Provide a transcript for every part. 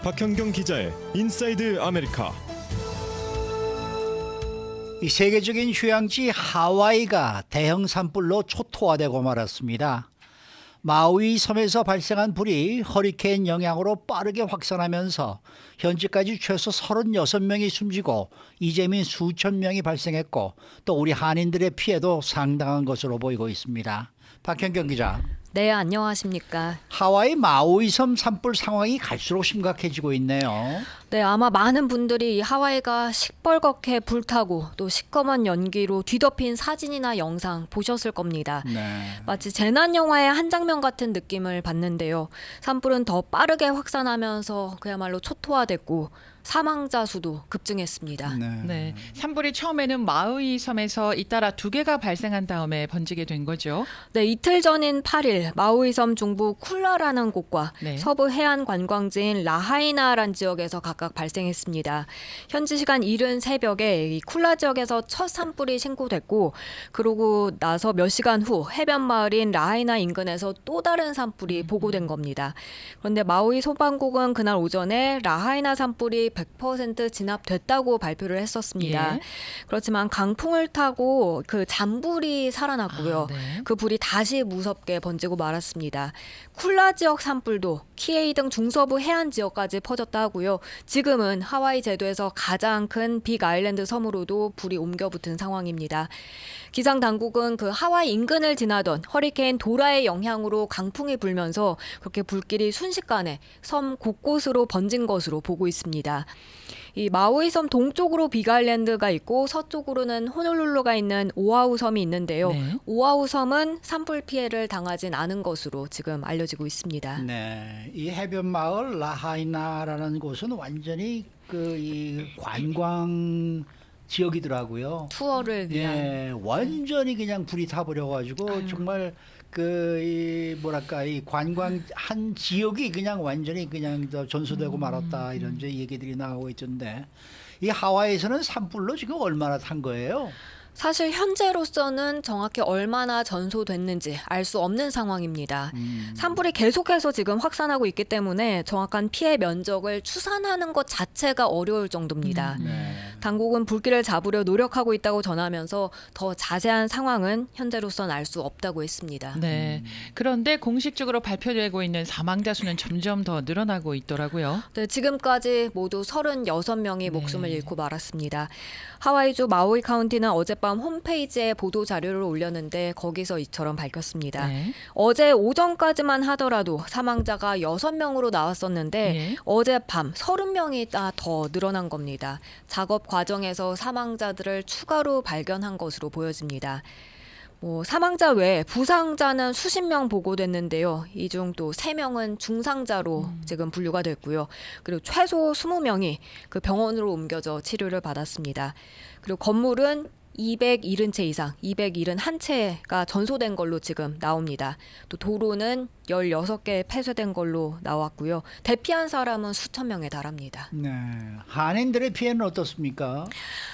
박현경 기자의 인사이드 아메리카. 이 세계적인 휴양지 하와이가 대형 산불로 초토화되고 말았습니다. 마우이 섬에서 발생한 불이 허리케인 영향으로 빠르게 확산하면서 현재까지 최소 36명이 숨지고 이재민 수천 명이 발생했고 또 우리 한인들의 피해도 상당한 것으로 보이고 있습니다. 박현경 기자. 네, 안녕하십니까. 하와이 마우이 섬 산불 상황이 갈수록 심각해지고 있네요. 네, 아마 많은 분들이 이 하와이가 시뻘겋게 불타고 또 시꺼먼 연기로 뒤덮인 사진이나 영상 보셨을 겁니다. 네. 마치 재난 영화의 한 장면 같은 느낌을 받는데요. 산불은 더 빠르게 확산하면서 그야말로 초토화됐고 사망자 수도 급증했습니다. 네, 산불이 처음에는 마우이 섬에서 잇따라 2개가 발생한 다음에 번지게 된 거죠. 네, 이틀 전인 8일 마우이 섬 중부 쿨라라는 곳과 네. 서부 해안 관광지인 라하이나라는 지역에서 각각 발생했습니다. 현지 시간 이른 새벽에 이 쿨라 지역에서 첫 산불이 신고됐고 그러고 나서 몇 시간 후 해변 마을인 라하이나 인근에서 또 다른 산불이 보고된 겁니다. 그런데 마우이 소방국은 그날 오전에 라하이나 산불이 100% 진압됐다고 발표를 했었습니다. 예. 그렇지만 강풍을 타고 그 잔불이 살아났고요. 네. 그 불이 다시 무섭게 번지고 말았습니다. 쿨라 지역 산불도 키에이 등 중서부 해안 지역까지 퍼졌다 하고요. 지금은 하와이 제도에서 가장 큰 빅 아일랜드 섬으로도 불이 옮겨붙은 상황입니다. 기상 당국은 그 하와이 인근을 지나던 허리케인 도라의 영향으로 강풍이 불면서 그렇게 불길이 순식간에 섬 곳곳으로 번진 것으로 보고 있습니다. 이 마우이 섬 동쪽으로 빅아일랜드가 있고 서쪽으로는 호놀룰루가 있는 오아후 섬이 있는데요. 네. 오아후 섬은 산불 피해를 당하진 않은 것으로 지금 알려지고 있습니다. 네, 이 해변 마을 라하이나라는 곳은 완전히 이 관광 지역이더라고요. 투어를 위한 예, 완전히 그냥 불이 타버려가지고 정말 이 관광 한 지역이 그냥 완전히 그냥 전소되고 말았다 이런 이제 얘기들이 나오고 있던데 이 하와이에서는 산불로 지금 얼마나 탄 거예요? 사실 현재로서는 정확히 얼마나 전소됐는지 알 수 없는 상황입니다. 산불이 계속해서 지금 확산하고 있기 때문에 정확한 피해 면적을 추산하는 것 자체가 어려울 정도입니다. 네. 당국은 불길을 잡으려 노력하고 있다고 전하면서 더 자세한 상황은 현재로선 알 수 없다고 했습니다. 네. 그런데 공식적으로 발표되고 있는 사망자 수는 점점 더 늘어나고 있더라고요. 네, 지금까지 모두 36명이 목숨을 잃고 말았습니다. 하와이주 마우이 카운티는 어젯밤 홈페이지에 보도 자료를 올렸는데 거기서 이처럼 밝혔습니다. 네. 어제 오전까지만 하더라도 사망자가 6명으로 나왔었는데 예. 어젯밤 30명이 더 늘어난 겁니다. 작업 과정에서 사망자들을 추가로 발견한 것으로 보여집니다. 사망자 외에 부상자는 수십 명 보고됐는데요. 이 중 또 3명은 중상자로 지금 분류가 됐고요. 그리고 최소 20명이 그 병원으로 옮겨져 치료를 받았습니다. 그리고 건물은 270채 이상, 271채가 전소된 걸로 지금 나옵니다. 또 도로는 16개 폐쇄된 걸로 나왔고요. 대피한 사람은 수천 명에 달합니다. 네, 한인들의 피해는 어떻습니까?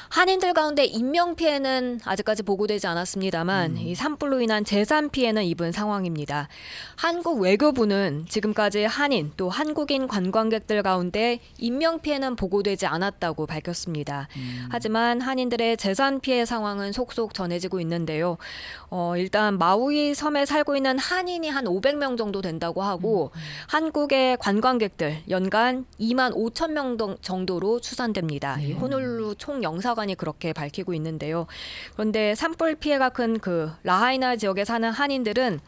한인들 가운데 인명 피해는 아직까지 보고되지 않았습니다만 이 산불로 인한 재산 피해는 입은 상황입니다. 한국 외교부는 지금까지 한인 또 한국인 관광객들 가운데 인명 피해는 보고되지 않았다고 밝혔습니다. 하지만 한인들의 재산 피해 상황은 속속 전해지고 있는데요. 일단 마우이 섬에 살고 있는 한인이 한 500명 정도 된다고 하고 한국의 관광객들 연간 2만 5천 명 정도로 추산됩니다. 이 호놀룰루 총영사관이 그렇게 밝히고 있는데요. 그런데 산불 피해가 큰 그 라하이나 지역에 사는 한인들은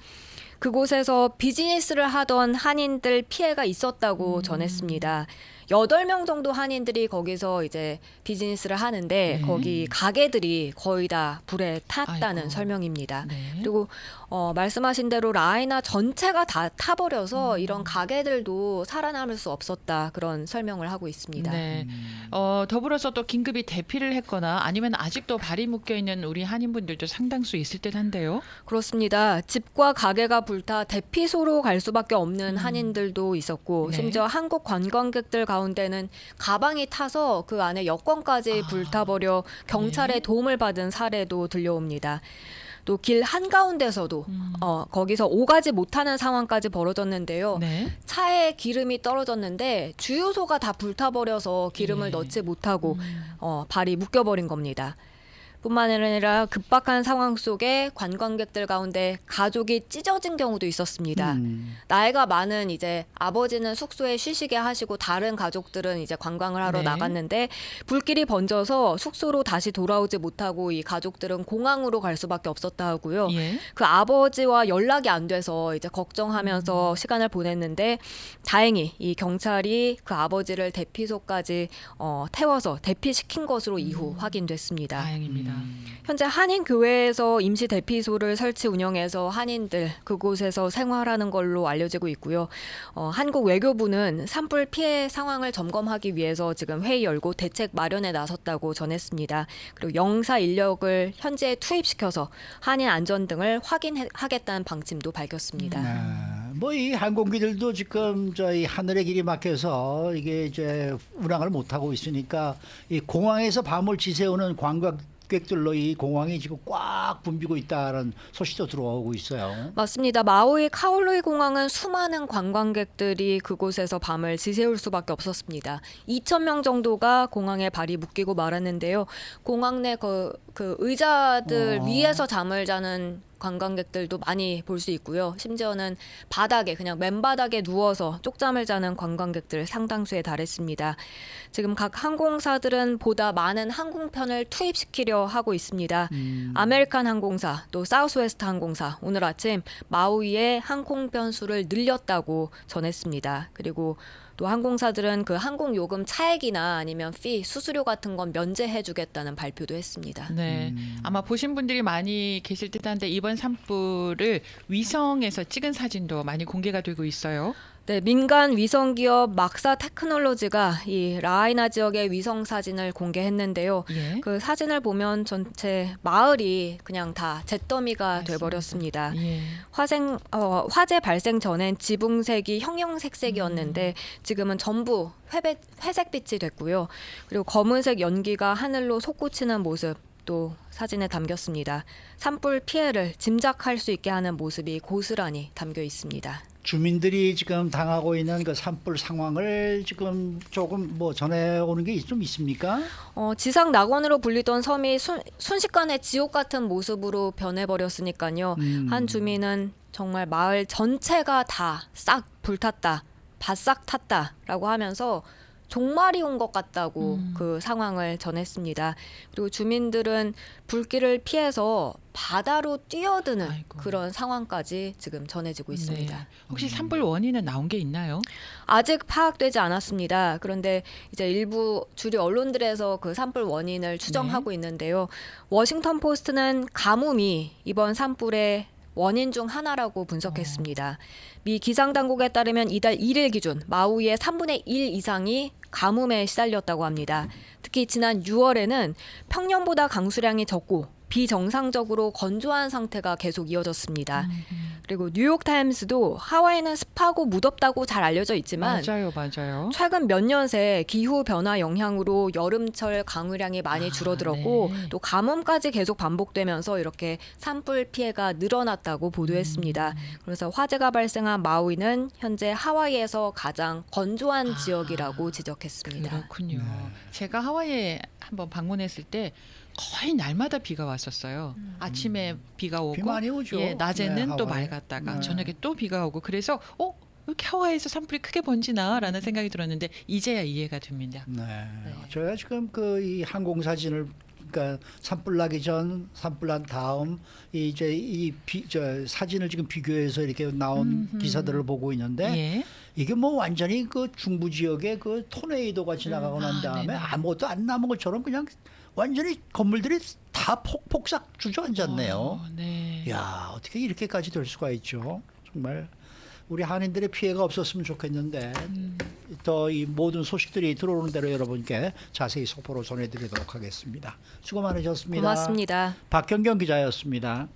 그곳에서 비즈니스를 하던 한인들 피해가 있었다고 전했습니다. 8명 정도 한인들이 거기서 이제 비즈니스를 하는데 거기 가게들이 거의 다 불에 탔다는 아이고. 설명입니다. 네. 그리고 말씀하신 대로 라하이나 전체가 다 타버려서 이런 가게들도 살아남을 수 없었다 그런 설명을 하고 있습니다. 네. 더불어서 또 긴급히 대피를 했거나 아니면 아직도 발이 묶여 있는 우리 한인분들도 상당수 있을 듯한데요. 그렇습니다. 집과 가게가 불타 대피소로 갈 수밖에 없는 한인들도 있었고 네. 심지어 한국 관광객들 가운데는 가방이 타서 그 안에 여권까지 불타버려 경찰의 도움을 받은 사례도 들려옵니다. 또 길 한가운데서도 거기서 오가지 못하는 상황까지 벌어졌는데요. 네. 차에 기름이 떨어졌는데 주유소가 다 불타버려서 기름을 예. 넣지 못하고 발이 묶여버린 겁니다. 뿐만 아니라 급박한 상황 속에 관광객들 가운데 가족이 찢어진 경우도 있었습니다. 나이가 많은 이제 아버지는 숙소에 쉬시게 하시고 다른 가족들은 이제 관광을 하러 네. 나갔는데 불길이 번져서 숙소로 다시 돌아오지 못하고 이 가족들은 공항으로 갈 수밖에 없었다 하고요. 예. 그 아버지와 연락이 안 돼서 이제 걱정하면서 시간을 보냈는데 다행히 이 경찰이 그 아버지를 대피소까지 태워서 대피시킨 것으로 이후 확인됐습니다. 다행입니다. 현재 한인교회에서 임시 대피소를 설치 운영해서 한인들 그곳에서 생활하는 걸로 알려지고 있고요. 한국 외교부는 산불 피해 상황을 점검하기 위해서 지금 회의 열고 대책 마련에 나섰다고 전했습니다. 그리고 영사 인력을 현지에 투입시켜서 한인 안전 등을 확인하겠다는 방침도 밝혔습니다. 뭐 이 항공기들도 지금 저희 하늘의 길이 막혀서 이게 이제 운항을 못 하고 있으니까 이 공항에서 밤을 지새우는 관광객들로 이 공항이 지금 꽉 붐비고 있다는 소식도 들어오고 있어요. 맞습니다. 마우이 카올루이 공항은 수많은 관광객들이 그곳에서 밤을 지새울 수밖에 없었습니다. 2,000명 정도가 공항에 발이 묶이고 말았는데요. 공항 내 그 의자들 위에서 잠을 자는 관광객들도 많이 볼 수 있고요. 심지어는 바닥에 그냥 맨바닥에 누워서 쪽잠을 자는 관광객들 상당수에 달했습니다. 지금 각 항공사들은 보다 많은 항공편을 투입시키려 하고 있습니다. 아메리칸 항공사 또 사우스웨스트 항공사 오늘 아침 마우이의 항공편 수를 늘렸다고 전했습니다. 그리고 또 항공사들은 그 항공 요금 차액이나 아니면 피, 수수료 같은 건 면제해주겠다는 발표도 했습니다. 네, 아마 보신 분들이 많이 계실 듯한데 이번 산불을 위성에서 찍은 사진도 많이 공개가 되고 있어요. 네, 민간 위성 기업 막사 테크놀로지가 이 라하이나 지역의 위성 사진을 공개했는데요. 예. 그 사진을 보면 전체 마을이 그냥 다 잿더미가 맞습니다. 돼버렸습니다. 예. 화재 발생 전엔 지붕색이 형형색색이었는데 지금은 전부 회색빛이 됐고요. 그리고 검은색 연기가 하늘로 솟구치는 모습 또 사진에 담겼습니다. 산불 피해를 짐작할 수 있게 하는 모습이 고스란히 담겨 있습니다. 주민들이 지금 당하고 있는 그 산불 상황을 지금 조금 뭐 전해오는 게 좀 있습니까? 지상 낙원으로 불리던 섬이 순식간에 지옥 같은 모습으로 변해버렸으니까요. 한 주민은 정말 마을 전체가 다 싹 불탔다, 바싹 탔다라고 하면서 종말이 온 것 같다고 그 상황을 전했습니다. 그리고 주민들은 불길을 피해서 바다로 뛰어드는 아이고. 그런 상황까지 지금 전해지고 있습니다. 네. 혹시 산불 원인은 나온 게 있나요? 아직 파악되지 않았습니다. 그런데 이제 일부 주류 언론들에서 그 산불 원인을 추정하고 있는데요. 워싱턴 포스트는 가뭄이 이번 산불의 원인 중 하나라고 분석했습니다. 미 기상당국에 따르면 이달 1일 기준 마우이의 3분의 1 이상이 가뭄에 시달렸다고 합니다. 특히 지난 6월에는 평년보다 강수량이 적고 비정상적으로 건조한 상태가 계속 이어졌습니다. 그리고 뉴욕타임스도 하와이는 습하고 무덥다고 잘 알려져 있지만 맞아요. 최근 몇 년 새 기후 변화 영향으로 여름철 강우량이 많이 줄어들었고 네. 또 가뭄까지 계속 반복되면서 이렇게 산불 피해가 늘어났다고 보도했습니다. 그래서 화재가 발생한 마우이는 현재 하와이에서 가장 건조한 지역이라고 지적했습니다. 그렇군요. 제가 하와이에 한번 방문했을 때 거의 날마다 비가 왔었어요. 아침에 비가 오고 비 많이 오죠. 예, 낮에는 네, 또 하와이. 맑았다가 네. 저녁에 또 비가 오고 그래서 왜 이렇게 하와이에서 산불이 크게 번지나라는 생각이 들었는데 이제야 이해가 됩니다. 네. 저희가 지금 그 이 항공 사진을 그러니까 산불 나기 전, 산불 난 다음 이제 저 사진을 지금 비교해서 이렇게 나온 기사들을 보고 있는데 예. 이게 뭐 완전히 그 중부 지역에 그 토네이도가 지나가고 난 다음에 네네. 아무것도 안 남은 것처럼 그냥 완전히 건물들이 다 폭삭 주저앉았네요. 네. 야, 어떻게 이렇게까지 될 수가 있죠? 정말 우리 한인들의 피해가 없었으면 좋겠는데 더 이 모든 소식들이 들어오는 대로 여러분께 자세히 속보로 전해드리도록 하겠습니다. 수고 많으셨습니다. 고맙습니다. 박경경 기자였습니다.